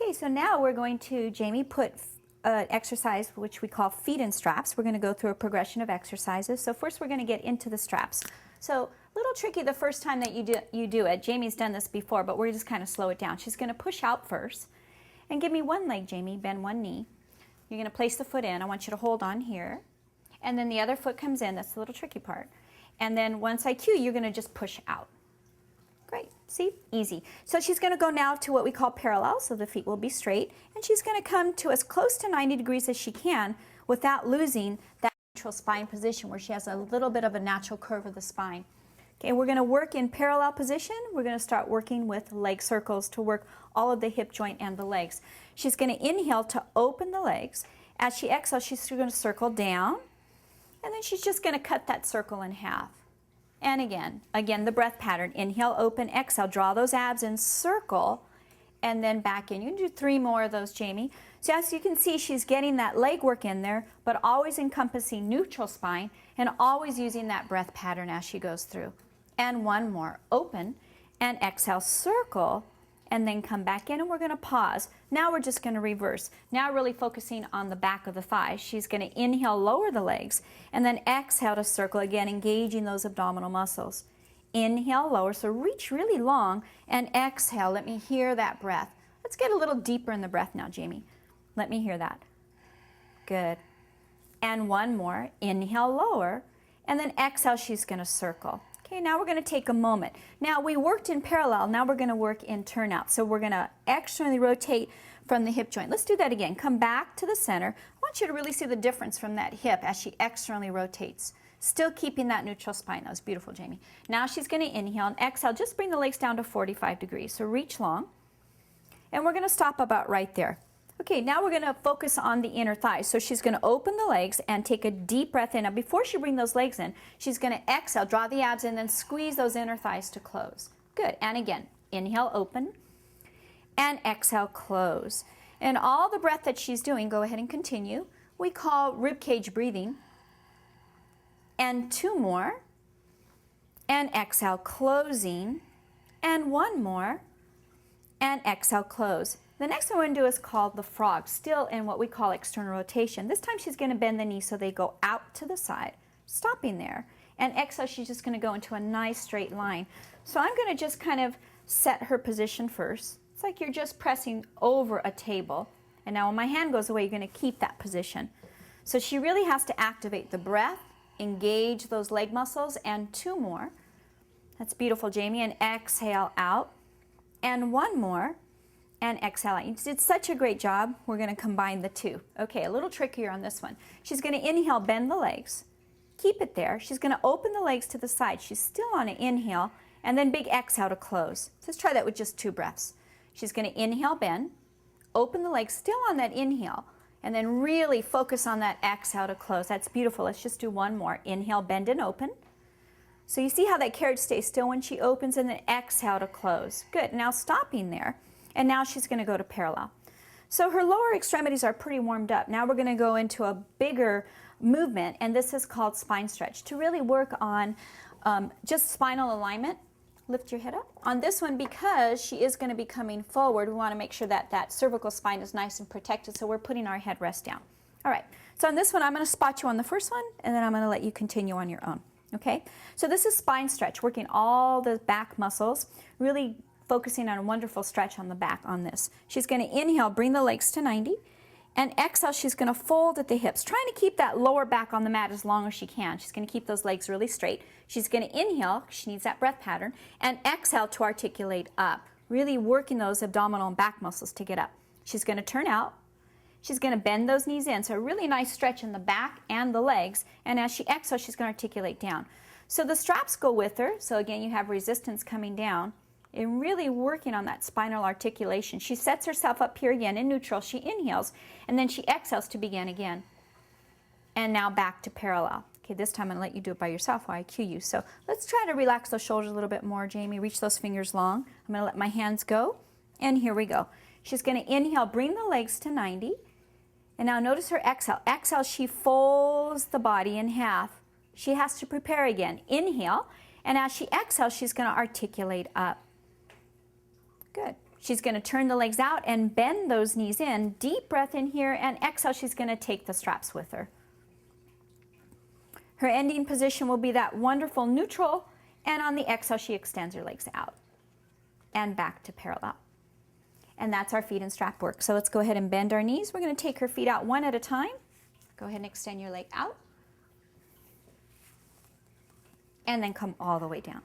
Okay, so now we're going to, Jamie, put exercise which we call feet in straps. We're going to go through a progression of exercises. So first we're going to get into the straps. So a little tricky the first time that you do it. Jamie's done this before, but we're just kind of slow it down. She's going to push out first. And give me one leg, Jamie. Bend one knee. You're going to place the foot in. I want you to hold on here. And then the other foot comes in. That's the little tricky part. And then once I cue, you're going to just push out. Great. See? Easy. So she's going to go now to what we call parallel, so the feet will be straight. And she's going to come to as close to 90 degrees as she can without losing that natural spine position where she has a little bit of a natural curve of the spine. Okay, we're going to work in parallel position. We're going to start working with leg circles to work all of the hip joint and the legs. She's going to inhale to open the legs. As she exhales, she's going to circle down. And then she's just going to cut that circle in half. And again the breath pattern. Inhale, open, exhale. Draw those abs and circle, and then back in. You can do 3 more of those, Jamie. So as you can see, she's getting that leg work in there, but always encompassing neutral spine and always using that breath pattern as she goes through. And one more. Open and exhale, circle, and then come back in, and we're going to pause. Now we're just going to reverse. Now really focusing on the back of the thighs. She's going to inhale, lower the legs, and then exhale to circle, again engaging those abdominal muscles. Inhale, lower, so reach really long, and exhale. Let me hear that breath. Let's get a little deeper in the breath now, Jamie. Let me hear that. Good. And one more. Inhale, lower, and then exhale, she's going to circle. Okay, now we're going to take a moment. Now we worked in parallel, now we're going to work in turnout. So we're going to externally rotate from the hip joint. Let's do that again. Come back to the center. I want you to really see the difference from that hip as she externally rotates. Still keeping that neutral spine. That was beautiful, Jamie. Now she's going to inhale and exhale. Just bring the legs down to 45 degrees. So reach long. And we're going to stop about right there. Okay, now we're going to focus on the inner thighs. So she's going to open the legs and take a deep breath in. Now before she brings those legs in, she's going to exhale, draw the abs in, and then squeeze those inner thighs to close. Good. And again, inhale, open, and exhale, close. And all the breath that she's doing, go ahead and continue. We call rib cage breathing. And 2 more. And exhale, closing. And 1 more. And exhale, close. The next one we're going to do is called the frog, still in what we call external rotation. This time she's going to bend the knee so they go out to the side, stopping there. And exhale, she's just going to go into a nice straight line. So I'm going to just kind of set her position first. It's like you're just pressing over a table. And now when my hand goes away, you're going to keep that position. So she really has to activate the breath, engage those leg muscles, and 2 more. That's beautiful, Jamie. And exhale out. And 1 more. And exhale. You did such a great job. We're going to combine the 2. Okay, a little trickier on this one. She's going to inhale, bend the legs. Keep it there. She's going to open the legs to the side. She's still on an inhale, and then big exhale to close. Let's try that with just 2 breaths. She's going to inhale, bend, open the legs, still on that inhale, and then really focus on that exhale to close. That's beautiful. Let's just do 1 more. Inhale, bend, and open. So you see how that carriage stays still when she opens, and then exhale to close. Good. Now stopping there. And now she's going to go to parallel. So her lower extremities are pretty warmed up. Now we're going to go into a bigger movement, and this is called spine stretch, to really work on just spinal alignment. Lift your head up. On this one, because she is going to be coming forward, we want to make sure that that cervical spine is nice and protected, so we're putting our head rest down. All right, so on this one, I'm going to spot you on the first one, and then I'm going to let you continue on your own. Okay, so this is spine stretch, working all the back muscles, really focusing on a wonderful stretch on the back on this. She's going to inhale, bring the legs to 90, and exhale, she's going to fold at the hips, trying to keep that lower back on the mat as long as she can. She's going to keep those legs really straight. She's going to inhale, she needs that breath pattern, and exhale to articulate up, really working those abdominal and back muscles to get up. She's going to turn out. She's going to bend those knees in, so a really nice stretch in the back and the legs, and as she exhales, she's going to articulate down. So the straps go with her, so again, you have resistance coming down, and really working on that spinal articulation. She sets herself up here again in neutral. She inhales, and then she exhales to begin again. And now back to parallel. Okay, this time I'm going to let you do it by yourself while I cue you. So let's try to relax those shoulders a little bit more, Jamie. Reach those fingers long. I'm going to let my hands go, and here we go. She's going to inhale, bring the legs to 90, and now notice her exhale. Exhale, she folds the body in half. She has to prepare again. Inhale, and as she exhales, she's going to articulate up. Good. She's going to turn the legs out and bend those knees in. Deep breath in here, and exhale, she's going to take the straps with her. Her ending position will be that wonderful neutral, and on the exhale, she extends her legs out and back to parallel. And that's our feet and strap work. So let's go ahead and bend our knees. We're going to take her feet out one at a time. Go ahead and extend your leg out. And then come all the way down.